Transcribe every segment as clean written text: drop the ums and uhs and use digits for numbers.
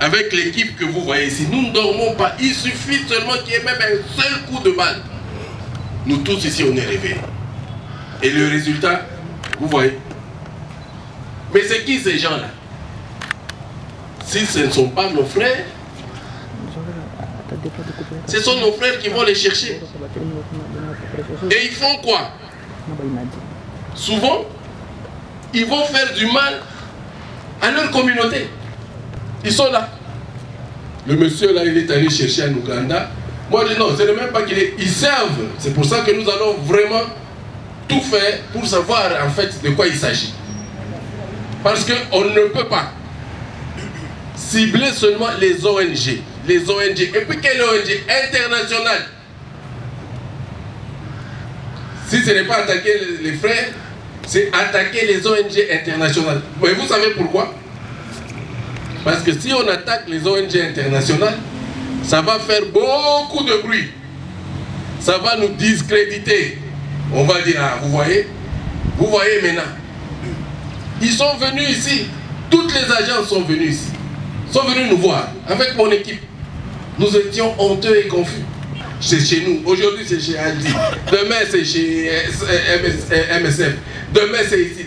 avec l'équipe que vous voyez ici, nous ne dormons pas. Il suffit seulement qu'il y ait même un seul coup de balle. Nous tous ici, on est réveillés. Et le résultat, vous voyez. Mais c'est qui ces gens-là? Si ce ne sont pas nos frères, ce sont nos frères qui vont les chercher. Et ils font quoi? Souvent, ils vont faire du mal à leur communauté. Ils sont là. Le monsieur là, il est allé chercher en Ouganda. Moi, je dis non, ce n'est même pas qu'il est... Ils servent. C'est pour ça que nous allons vraiment tout faire pour savoir en fait de quoi il s'agit. Parce qu'on ne peut pas cibler seulement les ONG. Les ONG. Et puis quelle ONG? Internationale. Si ce n'est pas attaquer les frères, c'est attaquer les ONG internationales. Mais vous savez pourquoi? Parce que si on attaque les ONG internationales, ça va faire beaucoup de bruit. Ça va nous discréditer. On va dire, ah, vous voyez maintenant. Ils sont venus ici. Toutes les agences sont venues ici. Sont venus nous voir avec mon équipe. Nous étions honteux et confus. C'est chez nous. Aujourd'hui, c'est chez Aldi. Demain, c'est chez MSF. Demain, c'est ici.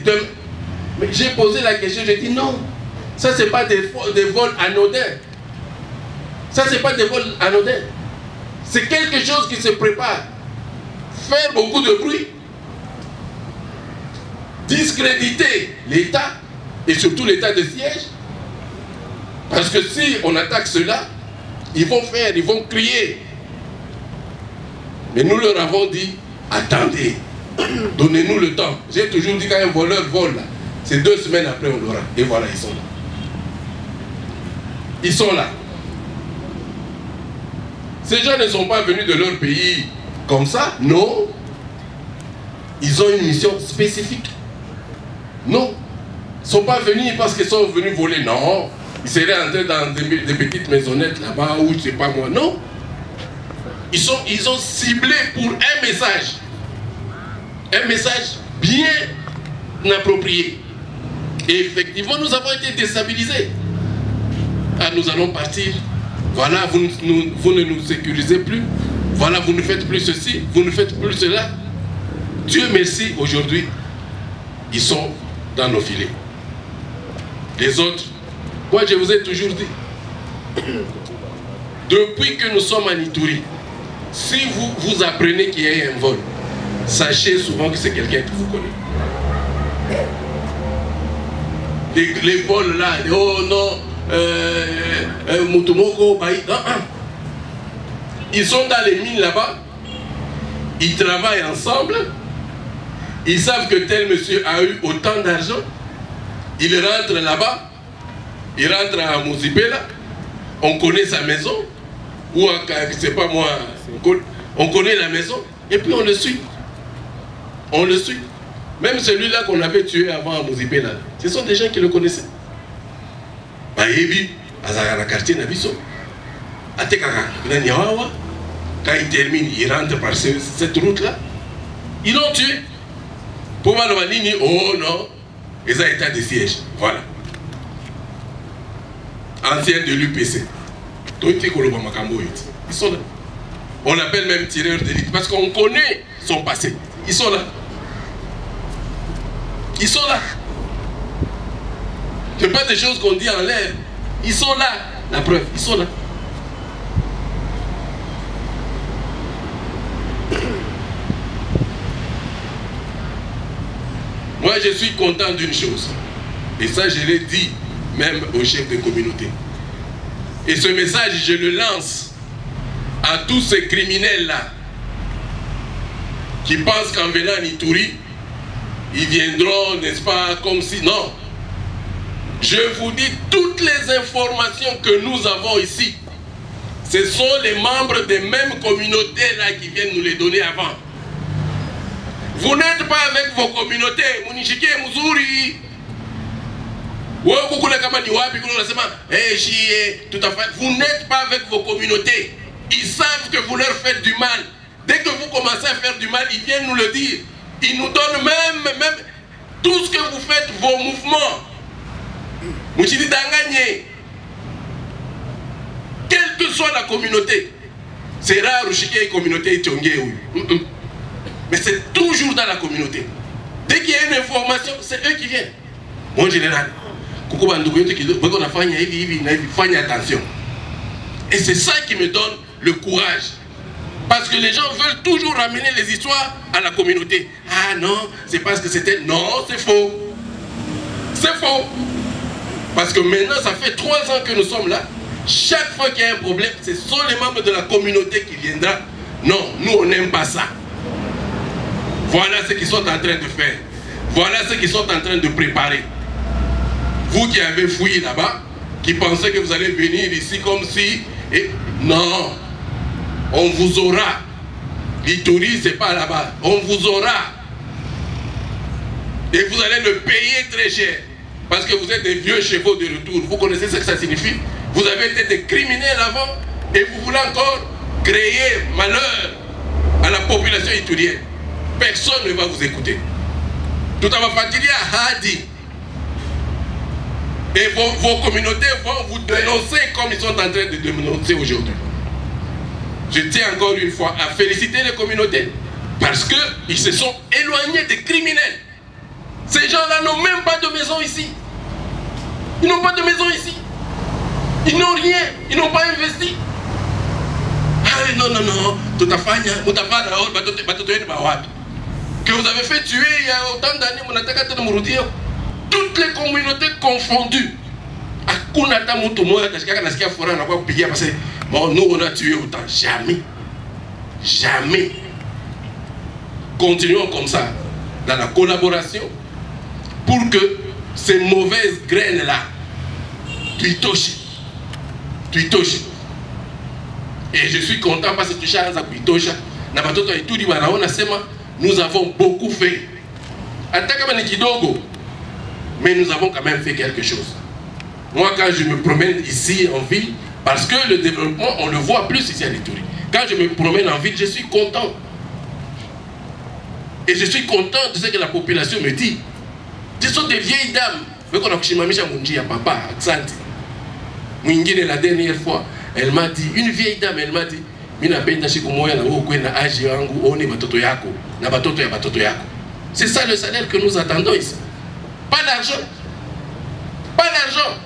Mais j'ai posé la question, j'ai dit non. Ça, ce n'est pas des vols anodins. Ça, ce n'est pas des vols anodins. C'est quelque chose qui se prépare. Faire beaucoup de bruit. Discréditer l'État et surtout l'État de siège. Parce que si on attaque cela, ils vont crier. Mais nous leur avons dit, attendez, donnez-nous le temps. J'ai toujours dit quand un voleur vole, c'est 2 semaines après on l'aura. Et voilà, ils sont là. Ils sont là. Ces gens ne sont pas venus de leur pays comme ça, non. Ils ont une mission spécifique. Non. Ils ne sont pas venus parce qu'ils sont venus voler, non. Ils seraient entrés dans des petites maisonnettes là-bas ou je ne sais pas moi, non. Ils ont ciblé pour un message. Un message bien approprié. Et effectivement, nous avons été déstabilisés. Ah, nous allons partir. Voilà, vous ne nous sécurisez plus. Voilà, vous ne faites plus ceci, vous ne faites plus cela. Dieu merci, aujourd'hui, ils sont dans nos filets. Les autres, moi je vous ai toujours dit, depuis que nous sommes à Ituri, si vous apprenez qu'il y a un vol, sachez souvent que c'est quelqu'un que vous connaissez. Les vols là, oh non, Mutumoko, ils sont dans les mines là-bas, ils travaillent ensemble, ils savent que tel monsieur a eu autant d'argent, il rentre là-bas, il rentre à Muzipela, on connaît sa maison, ou à, je sais pas moi, on connaît la maison, et puis on le suit. On le suit. Même celui-là qu'on avait tué avant à Muzipela, ce sont des gens qui le connaissaient. Bayebi, Azara quartier Nabiso, Atekaka, Naniawa, quand il termine, il rentre par cette route-là, ils l'ont tué. Pour Manomanini, oh non, ils ont état de siège. Voilà. Ancien de l'UPC. Ils sont là. On l'appelle même tireur d'élite parce qu'on connaît son passé. Ils sont là. Ils sont là. Ce n'est pas des choses qu'on dit en l'air. Ils sont là. La preuve, ils sont là. Moi, je suis content d'une chose. Et ça, je l'ai dit même au chef de communauté. Et ce message, je le lance à tous ces criminels-là qui pensent qu'en venant à Ituri, ils viendront, n'est-ce pas, comme si... Non. Je vous dis, toutes les informations que nous avons ici, ce sont les membres des mêmes communautés-là qui viennent nous les donner avant. Vous n'êtes pas avec vos communautés. Munishike Muzuri. Vous n'êtes pas avec vos communautés. Ils savent que vous leur faites du mal. Dès que vous commencez à faire du mal, ils viennent nous le dire. Ils nous donnent même tout ce que vous faites, vos mouvements. soit la communauté. C'est rare qu'il y ait une communauté mais c'est toujours dans la communauté. Dès qu'il y a une information, c'est eux qui viennent. Mon général, attention. Et c'est ça qui me donne le courage. Parce que les gens veulent toujours ramener les histoires à la communauté. Ah non, c'est parce que c'était... Non, c'est faux. C'est faux. Parce que maintenant, ça fait 3 ans que nous sommes là. Chaque fois qu'il y a un problème, ce sont les membres de la communauté qui viendront. Non, nous, on n'aime pas ça. Voilà ce qu'ils sont en train de faire. Voilà ce qu'ils sont en train de préparer. Vous qui avez fouillé là-bas, qui pensez que vous allez venir ici comme si... Et non, on vous aura. L'Ituri, c'est pas là-bas. On vous aura. Et vous allez le payer très cher. Parce que vous êtes des vieux chevaux de retour. Vous connaissez ce que ça signifie? Vous avez été des criminels avant et vous voulez encore créer malheur à la population iturienne. Personne ne va vous écouter. Tout à fatigué à Hadi. Et vos communautés vont vous dénoncer comme ils sont en train de dénoncer aujourd'hui. Je tiens encore une fois à féliciter les communautés parce qu'ils se sont éloignés des criminels. Ces gens-là n'ont même pas de maison ici. Ils n'ont pas de maison ici. Ils n'ont rien. Ils n'ont pas investi. Ah non, non, non. Tout à fait. Que vous avez fait tuer il y a autant d'années. Toutes les communautés confondues. Nous, on a tué autant. Jamais. Jamais. Continuons comme ça, dans la collaboration, pour que ces mauvaises graines-là, tuitoshi. Et je suis content parce que tu as tuitoshi. Nous avons beaucoup fait. Mais nous avons quand même fait quelque chose. Moi, quand je me promène ici en ville, parce que le développement, on le voit plus ici à l'Ituri. Quand je me promène en ville, je suis content. Et je suis content de ce que la population me dit. Ce sont des vieilles dames. Papa, la dernière fois, elle m'a dit, une vieille dame, elle m'a dit, c'est ça le salaire que nous attendons ici. Pas d'argent. Pas d'argent.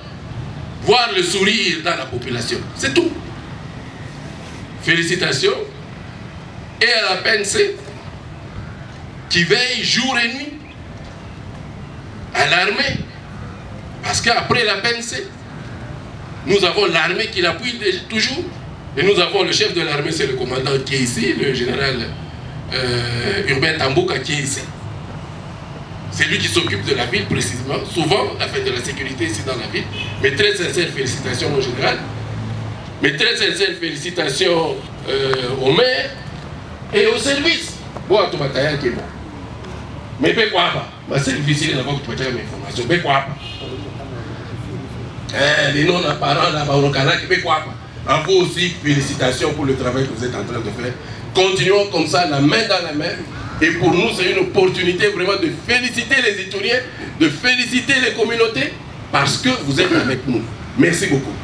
Voir le sourire dans la population. C'est tout. Félicitations. Et à la PNC, qui veille jour et nuit, à l'armée. Parce qu'après la PNC, nous avons l'armée qui l'appuie toujours. Et nous avons le chef de l'armée, c'est le commandant qui est ici, le général Urbain Tambouka qui est ici. C'est lui qui s'occupe de la ville précisément, souvent, la fête de la sécurité ici dans la ville. Mes très sincères félicitations au général. Mes très sincères félicitations au maire et au service. Bon, à tout le qui est bon. Mais pas quoi pas. Ma service, il n'a pas de information. Mais quoi pas. Les noms apparents là-bas, au Canada, mais quoi pas. À vous aussi, félicitations pour le travail que vous êtes en train de faire. Continuons comme ça, la main dans la main. Et pour nous, c'est une opportunité vraiment de féliciter les Ituriens, de féliciter les communautés, parce que vous êtes avec nous. Merci beaucoup.